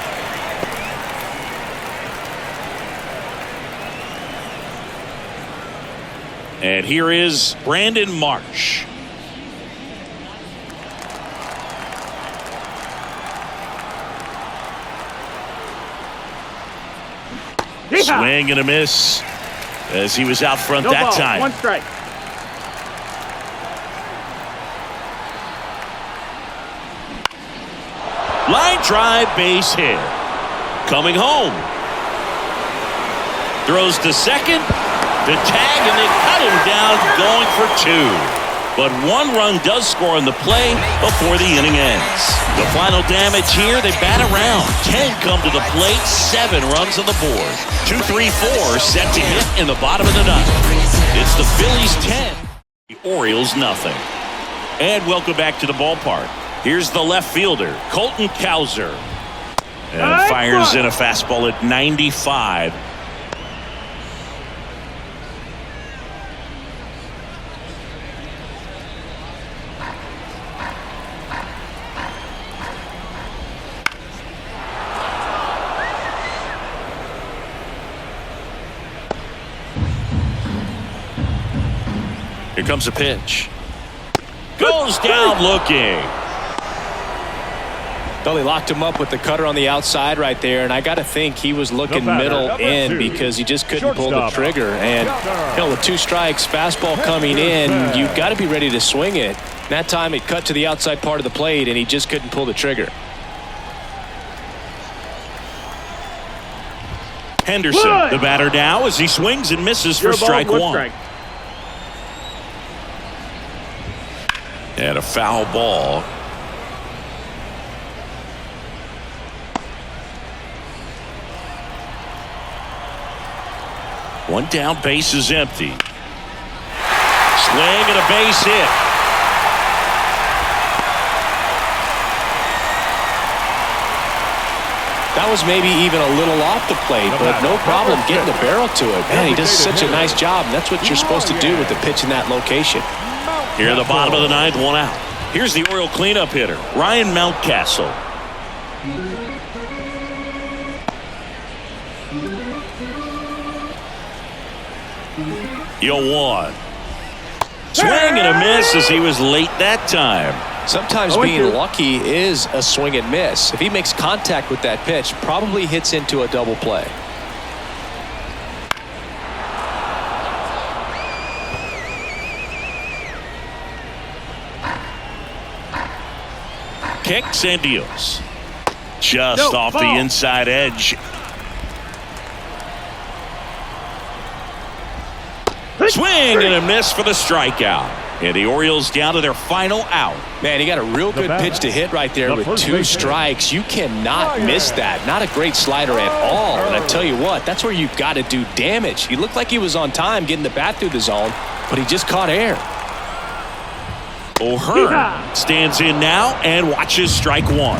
And here is Brandon Marsh. Swing and a miss as he was out front that ball, time. 1 strike. Line drive, base hit. Coming home. Throws to second. The tag, and they cut him down, going for 2. But 1 run does score on the play before the inning ends. The final damage here, they bat around. 10 come to the plate, 7 runs on the board. 2, 3, 4 set to hit in the bottom of the 9th. It's the Phillies 10, the Orioles nothing. And welcome back to the ballpark. Here's the left fielder, Colton Cowser. And fires in a fastball at 95. Here comes a pitch. Goes down looking. Well, he locked him up with the cutter on the outside right there, and I got to think he was looking middle in because he just couldn't pull the trigger. And with 2 strikes, fastball coming in, you've got to be ready to swing it. That time it cut to the outside part of the plate, and he just couldn't pull the trigger. Henderson, the batter now, as he swings and misses for strike 1. And a foul ball. One down, base is empty. Swing and a base hit. That was maybe even a little off the plate, but no problem getting the barrel to it. Man, he does such a nice job, and that's what you're supposed to do with the pitch in that location. Here at the bottom of the 9th, 1 out. Here's the Oriole cleanup hitter, Ryan Mountcastle. 0-1. Swing and a miss as he was late that time. Sometimes being lucky is a swing and miss. If he makes contact with that pitch, probably hits into a double play. Kicks and deals. Just off the inside edge. Swing and a miss for the strikeout. And the Orioles down to their final out. Man, he got a real good pitch to hit right there with 2 strikes. You cannot miss that. Not a great slider at all. And I tell you what, that's where you've got to do damage. He looked like he was on time getting the bat through the zone, but he just caught air. O'Hearn stands in now and watches strike 1.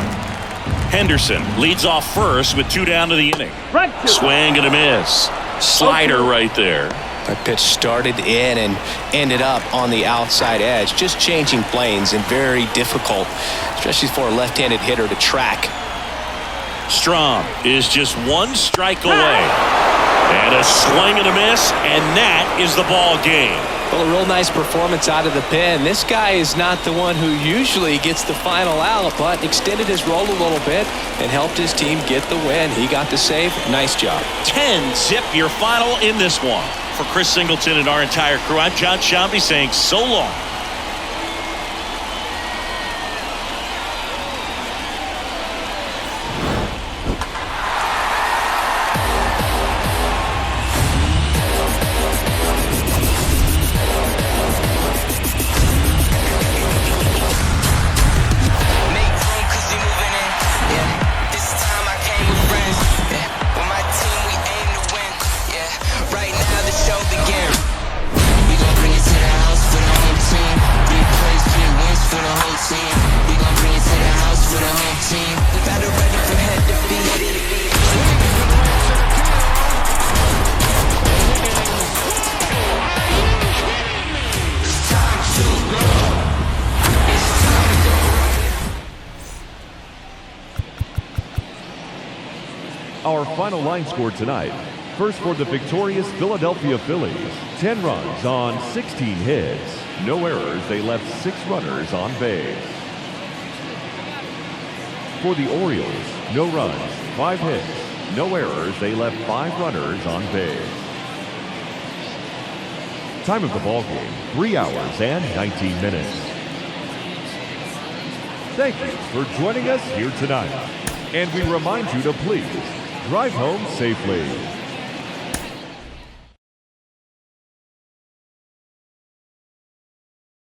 Henderson leads off first with 2 down to the inning. Swing and a miss. Slider right there. That pitch started in and ended up on the outside edge. Just changing planes and very difficult, especially for a left-handed hitter to track. Strom is just 1 strike away. And a swing and a miss, and that is the ball game. Well, a real nice performance out of the pen. This guy is not the one who usually gets the final out, but extended his role a little bit and helped his team get the win. He got the save. Nice job. 10-zip your final in this one. For Chris Singleton and our entire crew, I'm John Shambi saying so long. Our final line score tonight. First for the victorious Philadelphia Phillies, 10 runs on 16 hits. No errors, they left 6 runners on base. For the Orioles, no runs, 5 hits. No errors, they left 5 runners on base. Time of the ball game, 3 hours and 19 minutes. Thank you for joining us here tonight. And we remind you to please drive home safely.